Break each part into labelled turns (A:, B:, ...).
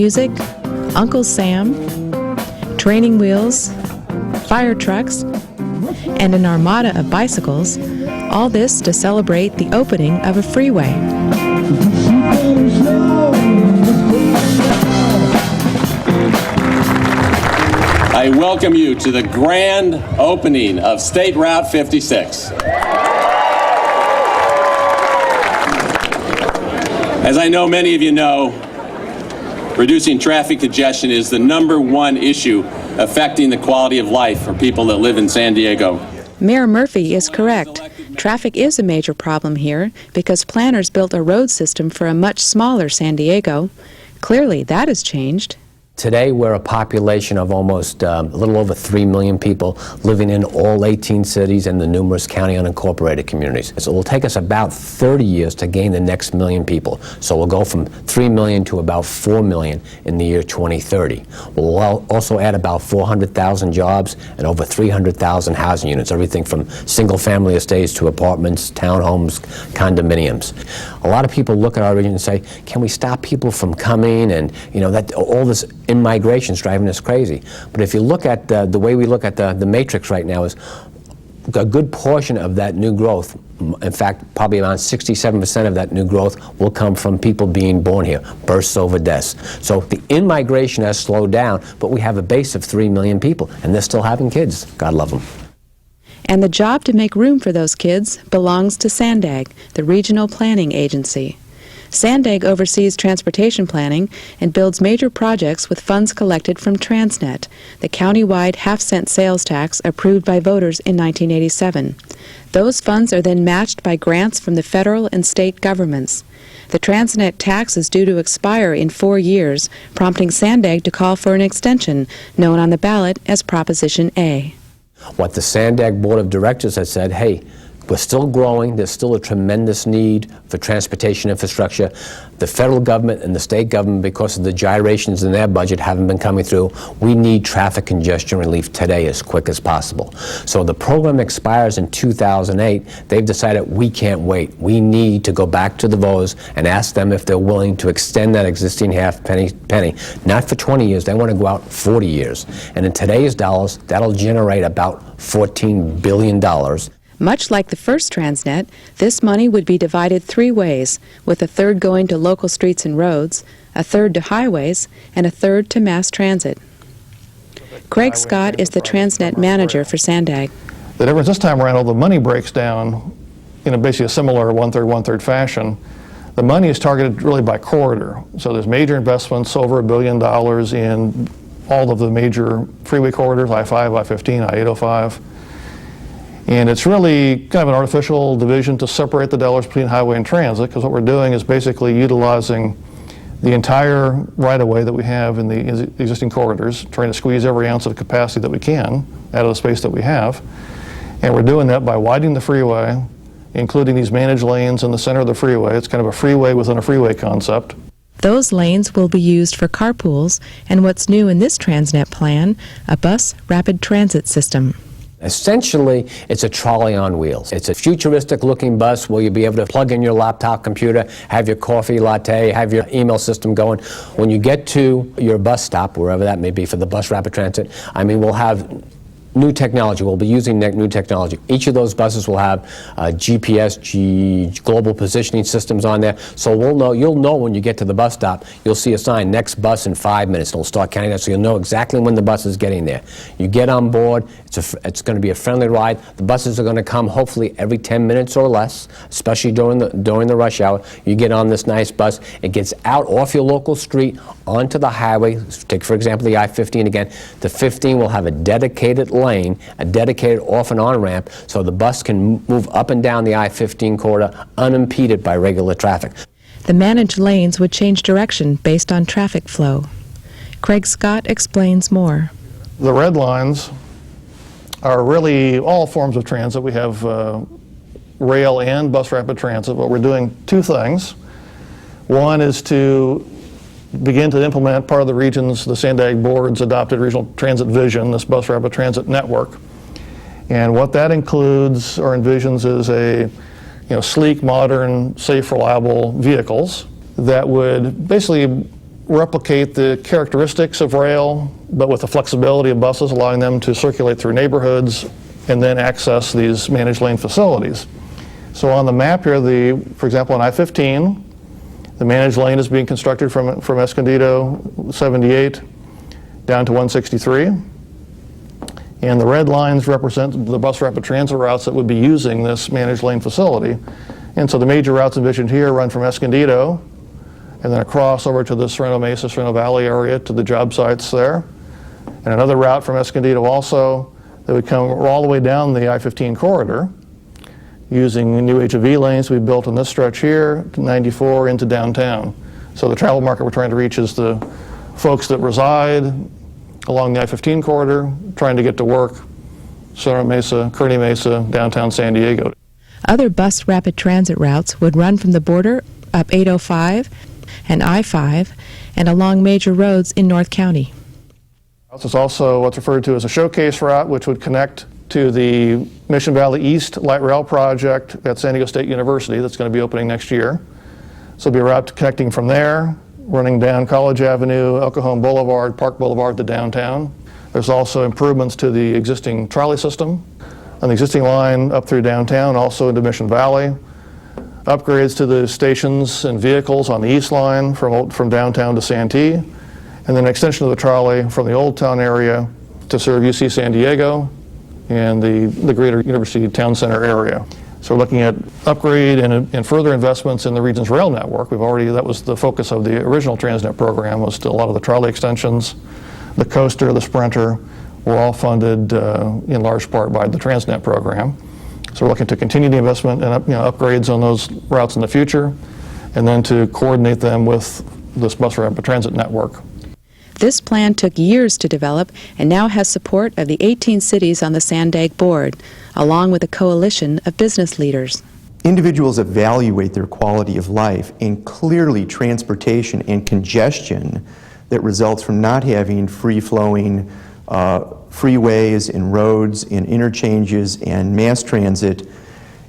A: music, Uncle Sam, training wheels, fire trucks, and an armada of bicycles, all this to celebrate the opening of a freeway.
B: I welcome you to the grand opening of State Route 56. As I know many of you know, reducing traffic congestion is the #1 issue affecting the quality of life for people that live in San Diego.
A: Mayor Murphy is correct. Traffic is a major problem here because planners built a road system for a much smaller San Diego. Clearly, that has changed.
C: Today, we're a population of almost a little over 3 million people living in all 18 cities and the numerous county unincorporated communities. So it will take us about 30 years to gain the next million people. So we'll go from 3 million to about 4 million in the year 2030. We'll also add about 400,000 jobs and over 300,000 housing units, everything from single-family estates to apartments, townhomes, condominiums. A lot of people look at our region and say, can we stop people from coming? And, you know, that all this in-migration is driving us crazy. But if you look at the way we look at the matrix right now is a good portion of that new growth, in fact, probably around 67% of that new growth will come from people being born here, births over deaths. So the in-migration has slowed down, but we have a base of 3 million people, and they're still having kids. God love them.
A: And the job to make room for those kids belongs to SANDAG, the regional planning agency. SANDAG oversees transportation planning and builds major projects with funds collected from TransNet, the county-wide half-cent sales tax approved by voters in 1987. Those funds are then matched by grants from the federal and state governments. The TransNet tax is due to expire in 4 years, prompting SANDAG to call for an extension, known on the ballot as Proposition A.
C: What the SANDAG Board of Directors has said, hey, we're still growing. There's still a tremendous need for transportation infrastructure. The federal government and the state government, because of the gyrations in their budget, haven't been coming through. We need traffic congestion relief today as quick as possible. So the program expires in 2008. They've decided we can't wait. We need to go back to the voters and ask them if they're willing to extend that existing half penny, not for 20 years. They want to go out 40 years. And in today's dollars, that'll generate about $14 billion.
A: Much like the first TransNet, this money would be divided 3 ways, with a third going to local streets and roads, a third to highways, and a third to mass transit. Craig Scott is the TransNet manager for SANDAG.
D: The difference this time around, all the money breaks down in basically a similar one-third fashion. The money is targeted really by corridor. So there's major investments, over $1 billion in all of the major freeway corridors, I-5, I-15, I-805. And it's really kind of an artificial division to separate the dollars between highway and transit, because what we're doing is basically utilizing the entire right-of-way that we have in the existing corridors, trying to squeeze every ounce of capacity that we can out of the space that we have. And we're doing that by widening the freeway, including these managed lanes in the center of the freeway. It's kind of a freeway within a freeway concept.
A: Those lanes will be used for carpools and what's new in this TransNet plan, a bus rapid transit system.
C: Essentially, it's a trolley on wheels. It's a futuristic-looking bus where you'll be able to plug in your laptop computer, have your coffee latte, have your email system going. When you get to your bus stop, wherever that may be for the bus rapid transit, I mean, we'll have new technology. We'll be using new technology. Each of those buses will have GPS, global positioning systems on there. So you'll know when you get to the bus stop, you'll see a sign, next bus in 5 minutes. It'll start counting that, so you'll know exactly when the bus is getting there. You get on board, it's going to be a friendly ride. The buses are going to come hopefully every 10 minutes or less, especially during the rush hour. You get on this nice bus, it gets out off your local street onto the highway. Take, for example, the I-15 again. The 15 will have a dedicated lane, a dedicated off and on ramp, so the bus can move up and down the I-15 corridor unimpeded by regular traffic.
A: The managed lanes would change direction based on traffic flow. Craig Scott explains more.
D: The red lines are really all forms of transit. We have rail and bus rapid transit, but we're doing 2 things. One is to begin to implement part of the region's, the SANDAG board's adopted regional transit vision, this bus rapid transit network. And what that includes or envisions is a sleek, modern, safe, reliable vehicles that would basically replicate the characteristics of rail, but with the flexibility of buses, allowing them to circulate through neighborhoods and then access these managed lane facilities. So on the map here, for example, on I-15, the managed lane is being constructed from Escondido 78 down to 163. And the red lines represent the bus rapid transit routes that would be using this managed lane facility. And so the major routes envisioned here run from Escondido and then across over to the Sorrento Mesa, Sorrento Valley area to the job sites there. And another route from Escondido also that would come all the way down the I-15 corridor using new HOV lanes we built on this stretch here, 94 into downtown. So the travel market we're trying to reach is the folks that reside along the I-15 corridor, trying to get to work, Sorrento Mesa, Kearny Mesa, downtown San Diego.
A: Other bus rapid transit routes would run from the border up 805 and I-5 and along major roads in North County.
D: There's also what's referred to as a showcase route, which would connect to the Mission Valley East Light Rail project at San Diego State University that's going to be opening next year. So it'll be a route connecting from there, running down College Avenue, El Cajon Boulevard, Park Boulevard to downtown. There's also improvements to the existing trolley system on the existing line up through downtown, also into Mission Valley. Upgrades to the stations and vehicles on the east line from downtown to Santee. And then an extension of the trolley from the Old Town area to serve UC San Diego and the greater University Town Center area. So we're looking at upgrade and further investments in the region's rail network. That was the focus of the original TransNet program, was to a lot of the trolley extensions. The coaster, the sprinter were all funded in large part by the TransNet program. So we're looking to continue the investment and upgrades on those routes in the future, and then to coordinate them with this bus rapid transit network.
A: This plan took years to develop and now has support of the 18 cities on the Sandag board, along with a coalition of business leaders.
E: Individuals evaluate their quality of life, and clearly transportation and congestion that results from not having free-flowing freeways and roads and interchanges and mass transit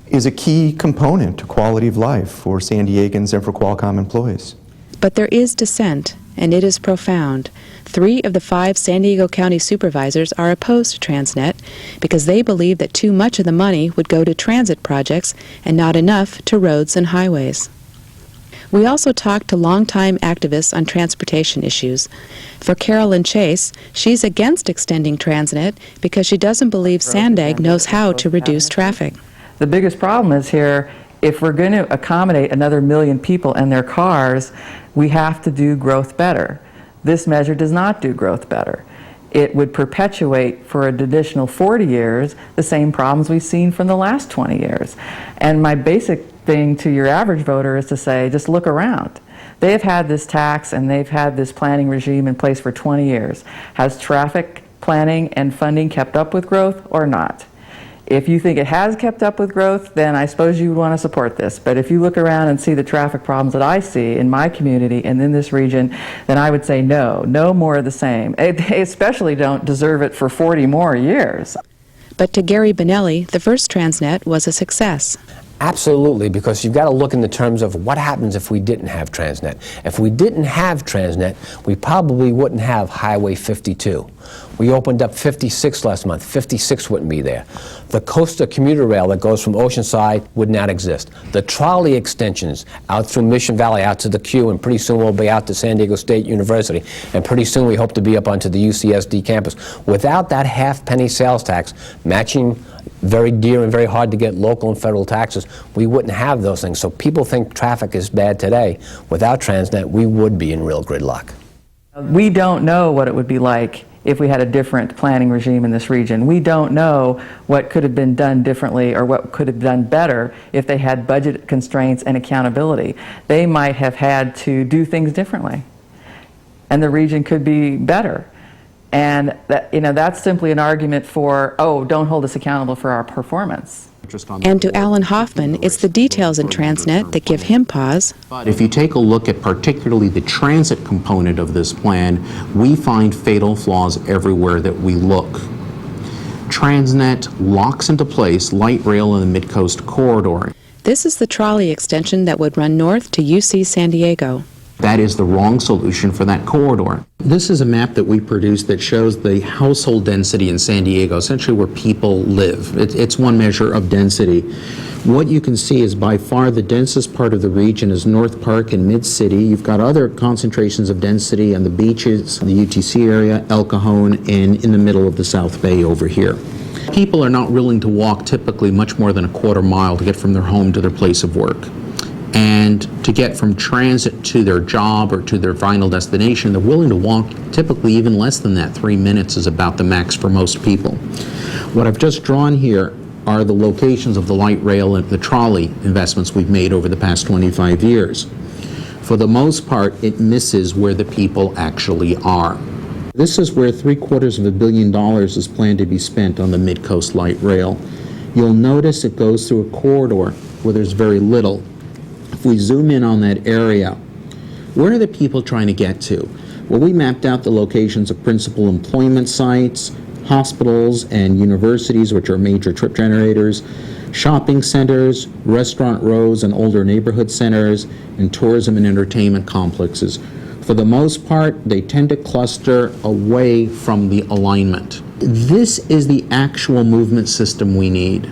E: is a key component to quality of life for San Diegans and for Qualcomm employees.
A: But there is dissent, and it is profound. 3 of the 5 San Diego County supervisors are opposed to TransNet because they believe that too much of the money would go to transit projects and not enough to roads and highways. We also talked to longtime activists on transportation issues. For Carolyn Chase, she's against extending TransNet because she doesn't believe Sandag knows how to reduce traffic.
F: The biggest problem is here, if we're going to accommodate another 1 million people and their cars, we have to do growth better. This measure does not do growth better. It would perpetuate for an additional 40 years the same problems we've seen from the last 20 years. And my basic thing to your average voter is to say, just look around. They have had this tax and they've had this planning regime in place for 20 years. Has traffic planning and funding kept up with growth or not? If you think it has kept up with growth, then I suppose you would want to support this. But if you look around and see the traffic problems that I see in my community and in this region, then I would say no more of the same. They especially don't deserve it for 40 more years.
A: But to Gary Bonelli, the first TransNet was a success.
C: Absolutely, because you've got to look in the terms of what happens if we didn't have TransNet. If we didn't have TransNet, we probably wouldn't have Highway 52. We opened up 56 last month. 56 wouldn't be there. The Costa commuter rail that goes from Oceanside would not exist. The trolley extensions out through Mission Valley, out to the Q, and pretty soon we'll be out to San Diego State University, and pretty soon we hope to be up onto the UCSD campus. Without that half-penny sales tax matching very dear and very hard to get local and federal taxes, we wouldn't have those things. So people think traffic is bad today. Without TransNet, we would be in real gridlock.
F: We don't know what it would be like if we had a different planning regime in this region. We don't know what could have been done differently or what could have been done better if they had budget constraints and accountability. They might have had to do things differently, and the region could be better. And that, that's simply an argument for, don't hold us accountable for our performance.
A: And to Alan Hoffman, it's the details in TransNet that give him pause.
G: But if you take a look at particularly the transit component of this plan, we find fatal flaws everywhere that we look. TransNet locks into place light rail in the Mid-Coast corridor.
A: This is the trolley extension that would run north to UC San Diego.
G: That is the wrong solution for that corridor. This is a map that we produced that shows the household density in San Diego, essentially where people live. It's one measure of density. What you can see is by far the densest part of the region is North Park and Mid-City. You've got other concentrations of density on the beaches, the UTC area, El Cajon, and in the middle of the South Bay over here. People are not willing to walk typically much more than a quarter mile to get from their home to their place of work. And to get from transit to their job or to their final destination, they're willing to walk typically even less than that. 3 minutes is about the max for most people. What I've just drawn here are the locations of the light rail and the trolley investments we've made over the past 25 years. For the most part, it misses where the people actually are. This is where $750 million is planned to be spent on the Mid-Coast Light Rail. You'll notice it goes through a corridor where there's very little. If we zoom in on that area, where are the people trying to get to? Well, we mapped out the locations of principal employment sites, hospitals and universities, which are major trip generators, shopping centers, restaurant rows and older neighborhood centers, and tourism and entertainment complexes. For the most part, they tend to cluster away from the alignment. This is the actual movement system we need.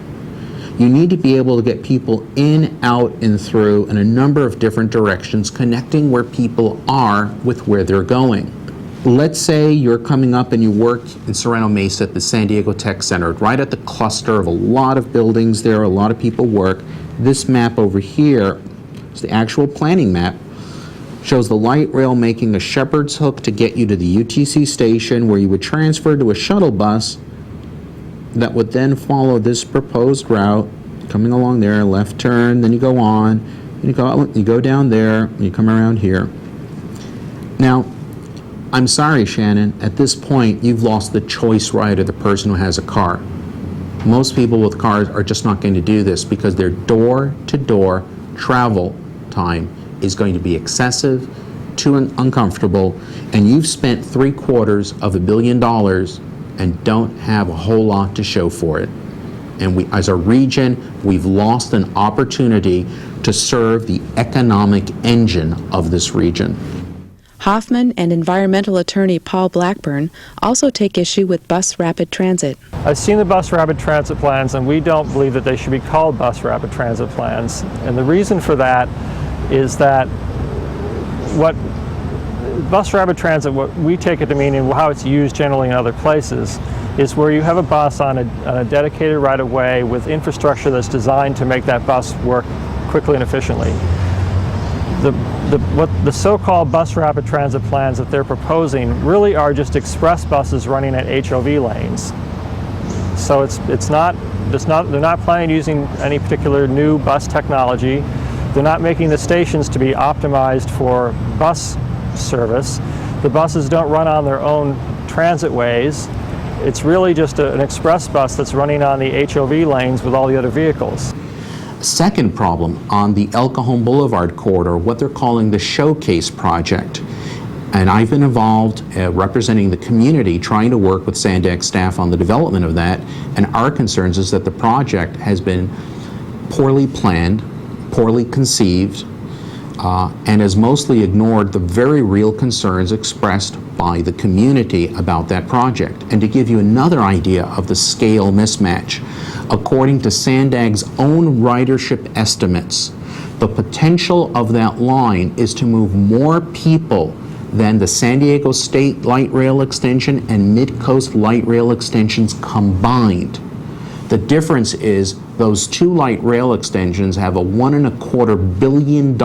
G: You need to be able to get people in, out, and through in a number of different directions, connecting where people are with where they're going. Let's say you're coming up and you work in Serrano Mesa at the San Diego Tech Center, right at the cluster of a lot of buildings there, a lot of people work. This map over here is the actual planning map. Shows the light rail making a shepherd's hook to get you to the UTC station, where you would transfer to a shuttle bus that would then follow this proposed route, coming along there, left turn, then you go on, and you go down there, and you come around here. Now, I'm sorry, Shannon, at this point, you've lost the choice right of the person who has a car. Most people with cars are just not going to do this because their door-to-door travel time is going to be excessive, too uncomfortable, and you've spent $750 million and don't have a whole lot to show for it. And we, as a region, we've lost an opportunity to serve the economic engine of this region.
A: Hoffman and environmental attorney Paul Blackburn also take issue with bus rapid transit.
H: I've seen the bus rapid transit plans, and we don't believe that they should be called bus rapid transit plans. And the reason for that is that what bus rapid transit, what we take it to mean and how it's used generally in other places, is where you have a bus on a dedicated right-of-way with infrastructure that's designed to make that bus work quickly and efficiently. What the so-called bus rapid transit plans that they're proposing really are just express buses running at HOV lanes. So they're not planning using any particular new bus technology. They're not making the stations to be optimized for bus service. The buses don't run on their own transit ways. It's really just an express bus that's running on the HOV lanes with all the other vehicles.
G: Second problem, on the El Cajon Boulevard corridor, what they're calling the Showcase Project. And I've been involved representing the community, trying to work with Sandex staff on the development of that. And our concerns is that the project has been poorly planned, poorly conceived, and has mostly ignored the very real concerns expressed by the community about that project. And to give you another idea of the scale mismatch, according to Sandag's own ridership estimates, the potential of that line is to move more people than the San Diego State Light Rail Extension and Mid-Coast Light Rail Extensions combined. The difference is those two light rail extensions have a $1.25 billion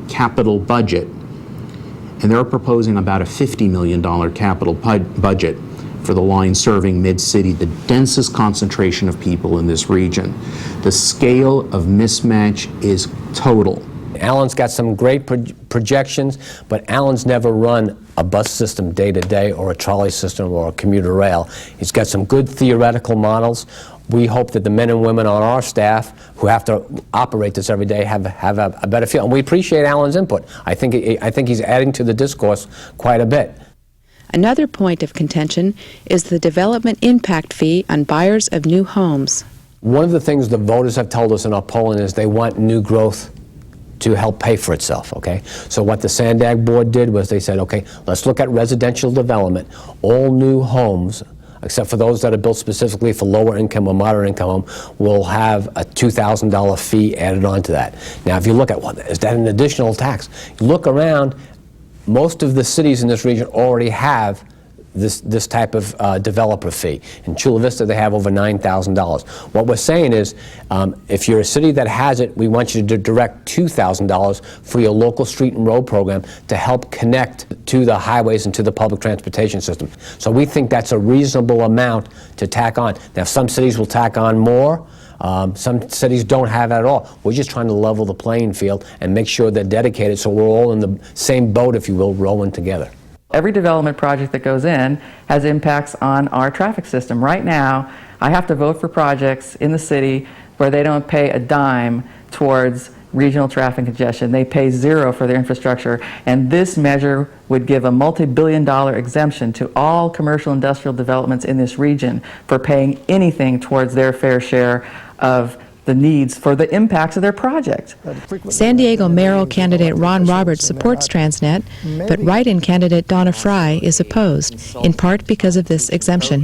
G: capital budget, and they're proposing about a $50 million capital budget for the line serving Mid-City, the densest concentration of people in this region. The scale of mismatch is total.
C: Alan's got some great projections, but Alan's never run a bus system day to day or a trolley system or a commuter rail. He's got some good theoretical models. We hope that the men and women on our staff who have to operate this every day have a better feel. And we appreciate Alan's input. I think he's adding to the discourse quite a bit.
A: Another point of contention is the development impact fee on buyers of new homes.
C: One of the things the voters have told us in our polling is they want new growth to help pay for itself, okay? So what the Sandag board did was they said, okay, let's look at residential development. All new homes, except for those that are built specifically for lower income or moderate income home, will have a $2,000 fee added onto that. Now, if you look at, well, is that an additional tax? You look around, most of the cities in this region already have this type of developer fee. In Chula Vista, they have over $9,000. What we're saying is, if you're a city that has it, we want you to direct $2,000 for your local street and road program to help connect to the highways and to the public transportation system. So we think that's a reasonable amount to tack on. Now, some cities will tack on more. Some cities don't have that at all. We're just trying to level the playing field and make sure they're dedicated so we're all in the same boat, if you will, rowing together.
F: Every development project that goes in has impacts on our traffic system. Right now, I have to vote for projects in the city where they don't pay a dime towards regional traffic congestion. They pay zero for their infrastructure, and this measure would give a multi-billion-dollar exemption to all commercial industrial developments in this region for paying anything towards their fair share of the needs for the impacts of their project.
A: San Diego mayoral candidate Ron Roberts supports TransNet, but write-in candidate Donna Fry is opposed, in part because of this exemption.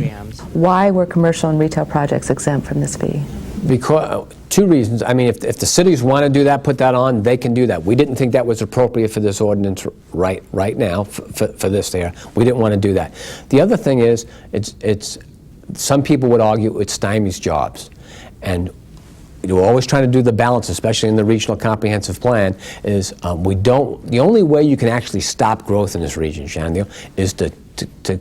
I: Why were commercial and retail projects exempt from this fee?
C: Because, two reasons. I mean, if the cities want to do that, put that on, they can do that. We didn't think that was appropriate for this ordinance right now, for this there. We didn't want to do that. The other thing is, some people would argue it stymies jobs. And we're always trying to do the balance, especially in the regional comprehensive plan, is the only way you can actually stop growth in this region, Shannon, is to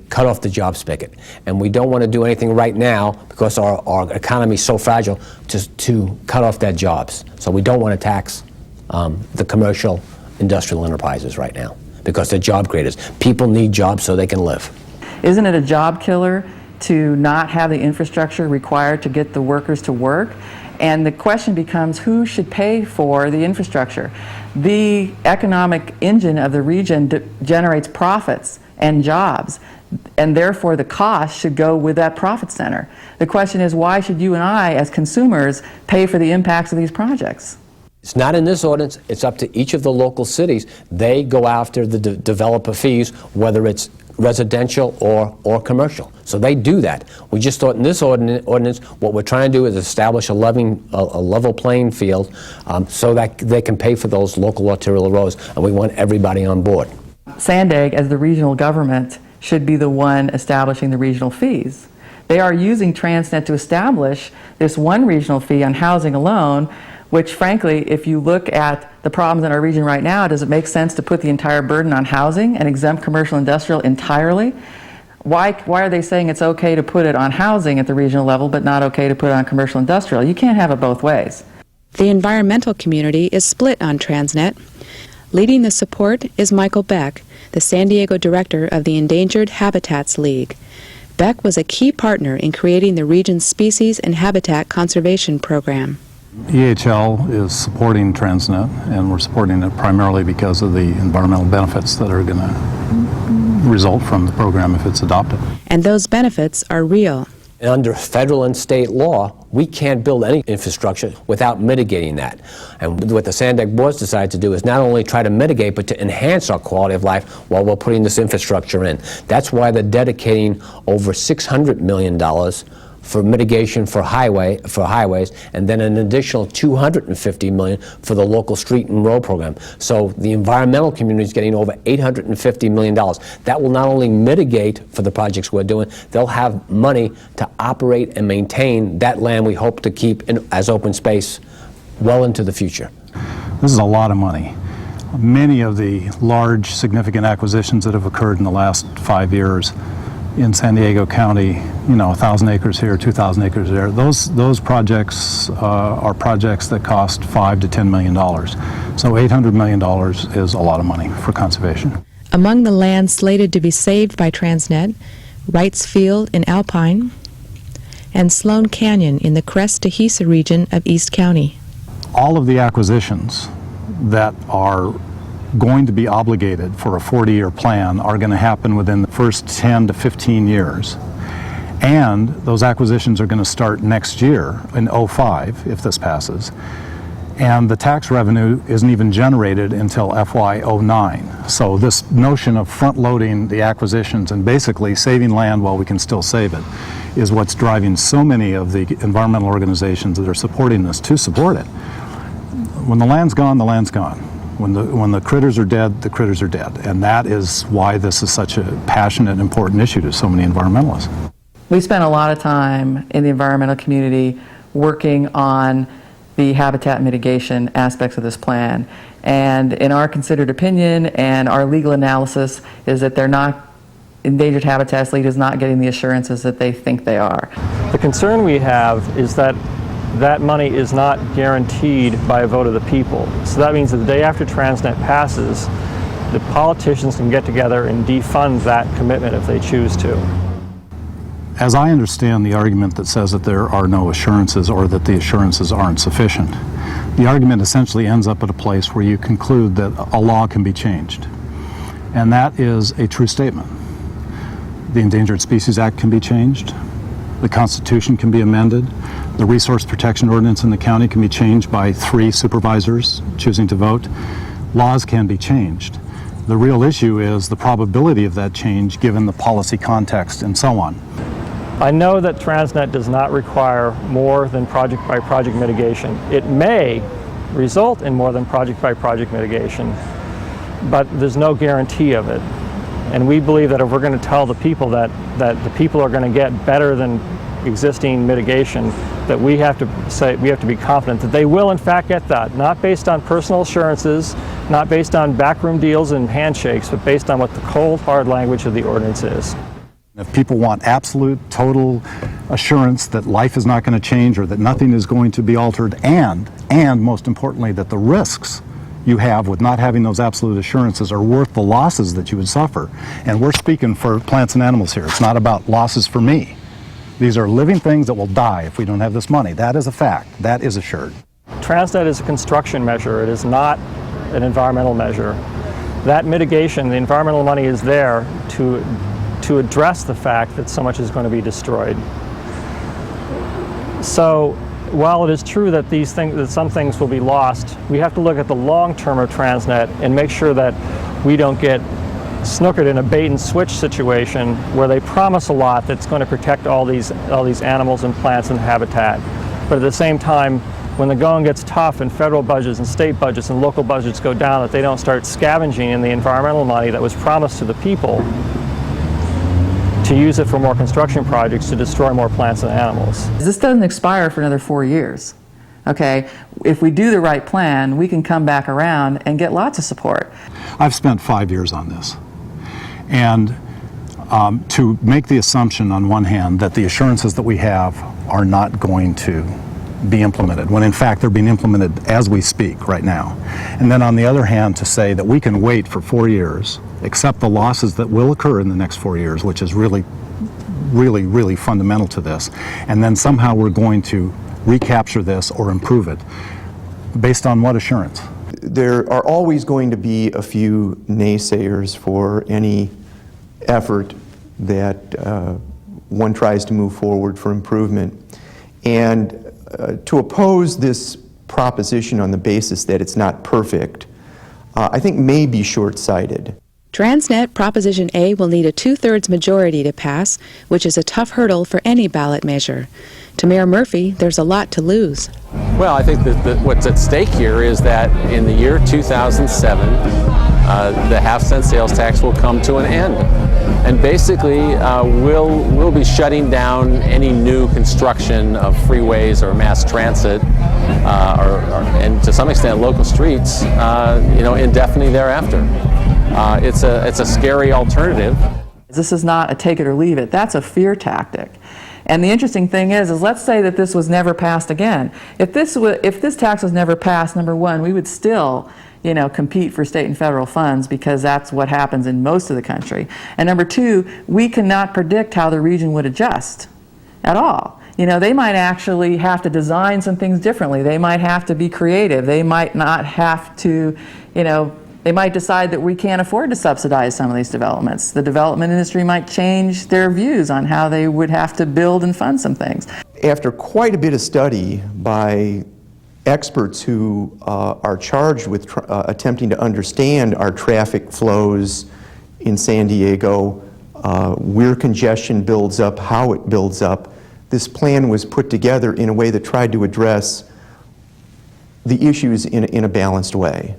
C: cut off the job spigot. And we don't want to do anything right now because our economy is so fragile to cut off that jobs. So we don't want to tax the commercial industrial enterprises right now because they're job creators. People need jobs so they can live.
F: Isn't it a job killer to not have the infrastructure required to get the workers to work? And the question becomes, who should pay for the infrastructure? The economic engine of the region generates profits and jobs, and therefore the cost should go with that profit center. The question is, why should you and I, as consumers, pay for the impacts of these projects?
C: It's not in this ordinance. It's up to each of the local cities. They go after the developer fees, whether it's residential or commercial. So they do that. We just thought in this ordinance, what we're trying to do is establish a level playing field so that they can pay for those local arterial roads, and we want everybody on board.
F: Sandag, as the regional government, should be the one establishing the regional fees. They are using TransNet to establish this one regional fee on housing alone, which frankly, if you look at the problems in our region right now, does it make sense to put the entire burden on housing and exempt commercial industrial entirely? Why are they saying it's okay to put it on housing at the regional level but not okay to put it on commercial industrial? You can't have it both ways.
A: The environmental community is split on TransNet. Leading the support is Michael Beck, the San Diego director of the Endangered Habitats League. Beck was a key partner in creating the region's species and habitat conservation program.
J: EHL is supporting TransNet, and we're supporting it primarily because of the environmental benefits that are going to result from the program if it's adopted.
A: And those benefits are real.
C: Under federal and state law, we can't build any infrastructure without mitigating that. And what the Sandag boards decided to do is not only try to mitigate, but to enhance our quality of life while we're putting this infrastructure in. That's why they're dedicating over $600 million for mitigation for highways, and then an additional $250 million for the local street and road program. So the environmental community is getting over $850 million. That will not only mitigate for the projects we're doing, they'll have money to operate and maintain that land we hope to keep as open space well into the future.
J: This is a lot of money. Many of the large, significant acquisitions that have occurred in the last 5 years in San Diego County, 1,000 acres here, 2,000 acres there, those projects are projects that cost $5 to $10 million. So $800 million is a lot of money for conservation.
A: Among the land slated to be saved by TransNet, Wrights Field in Alpine and Sloan Canyon in the Crest Tehesa region of East County.
J: All of the acquisitions that are going to be obligated for a 40-year plan are going to happen within the first 10 to 15 years. And those acquisitions are going to start next year in '05 if this passes. And the tax revenue isn't even generated until FY09. So this notion of front-loading the acquisitions and basically saving land while we can still save it is what's driving so many of the environmental organizations that are supporting this to support it. When the land's gone, the land's gone. When the critters are dead, the critters are dead. And that is why this is such a passionate and important issue to so many environmentalists.
F: We spent a lot of time in the environmental community working on the habitat mitigation aspects of this plan. And in our considered opinion and our legal analysis is that Endangered Habitats League is not getting the assurances that they think they are.
H: The concern we have is that that money is not guaranteed by a vote of the people. So that means that the day after TransNet passes, the politicians can get together and defund that commitment if they choose to.
J: As I understand the argument that says that there are no assurances or that the assurances aren't sufficient, the argument essentially ends up at a place where you conclude that a law can be changed. And that is a true statement. The Endangered Species Act can be changed. The Constitution can be amended. The Resource Protection Ordinance in the county can be changed by 3 supervisors choosing to vote. Laws can be changed. The real issue is the probability of that change given the policy context and so on.
H: I know that TransNet does not require more than project-by-project mitigation. It may result in more than project-by-project mitigation, but there's no guarantee of it. And we believe that if we're going to tell the people that the people are going to get better than existing mitigation, that we have to be confident that they will in fact get that, not based on personal assurances, not based on backroom deals and handshakes, but based on what the cold, hard language of the ordinance is.
J: If people want absolute, total assurance that life is not going to change or that nothing is going to be altered, and most importantly, that the risks you have with not having those absolute assurances are worth the losses that you would suffer. And we're speaking for plants and animals here. It's not about losses for me. These are living things that will die if we don't have this money. That is a fact. That is assured.
H: TransNet is a construction measure. It is not an environmental measure. That mitigation, the environmental money is there to address the fact that so much is going to be destroyed. So while it is true that some things will be lost, we have to look at the long term of TransNet and make sure that we don't get snookered in a bait and switch situation where they promise a lot that's going to protect all these animals and plants and habitat. But at the same time, when the going gets tough and federal budgets and state budgets and local budgets go down, that they don't start scavenging in the environmental money that was promised to the people to use it for more construction projects to destroy more plants and animals.
F: This doesn't expire for another 4 years. Okay, if we do the right plan, we can come back around and get lots of support.
J: I've spent 5 years on this. And to make the assumption on one hand that the assurances that we have are not going to be implemented, when in fact they're being implemented as we speak right now. And then on the other hand to say that we can wait for 4 years, accept the losses that will occur in the next 4 years, which is really fundamental to this, and then somehow we're going to recapture this or improve it. Based on what assurance?
E: There are always going to be a few naysayers for any effort that one tries to move forward for improvement. And to oppose this proposition on the basis that it's not perfect, I think may be short-sighted.
A: TransNet Proposition A will need a 2/3 majority to pass, which is a tough hurdle for any ballot measure. To Mayor Murphy, there's a lot to lose.
B: Well, I think that what's at stake here is that in the year 2007, the half-cent sales tax will come to an end. And basically, we'll be shutting down any new construction of freeways or mass transit, and to some extent local streets, indefinitely thereafter. It's a scary alternative.
F: This is not a take it or leave it. That's a fear tactic. And the interesting thing is let's say that this was never passed again. If this tax was never passed, number one, we would still compete for state and federal funds because that's what happens in most of the country. And number two, we cannot predict how the region would adjust at all. They might actually have to design some things differently. They might have to be creative. They might not have to, they might decide that we can't afford to subsidize some of these developments. The development industry might change their views on how they would have to build and fund some things.
E: After quite a bit of study by experts who are charged with attempting to understand our traffic flows in San Diego, where congestion builds up, how it builds up. This plan was put together in a way that tried to address the issues in a balanced way.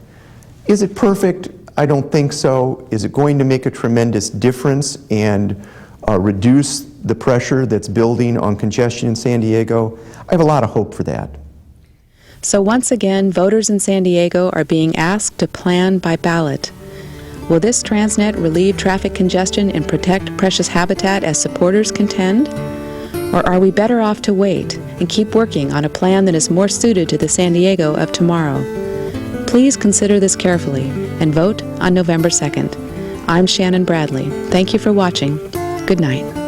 E: Is it perfect? I don't think so. Is it going to make a tremendous difference and reduce the pressure that's building on congestion in San Diego? I have a lot of hope for that.
A: So once again, voters in San Diego are being asked to plan by ballot. Will this TransNet relieve traffic congestion and protect precious habitat as supporters contend? Or are we better off to wait and keep working on a plan that is more suited to the San Diego of tomorrow? Please consider this carefully and vote on November 2nd. I'm Shannon Bradley. Thank you for watching. Good night.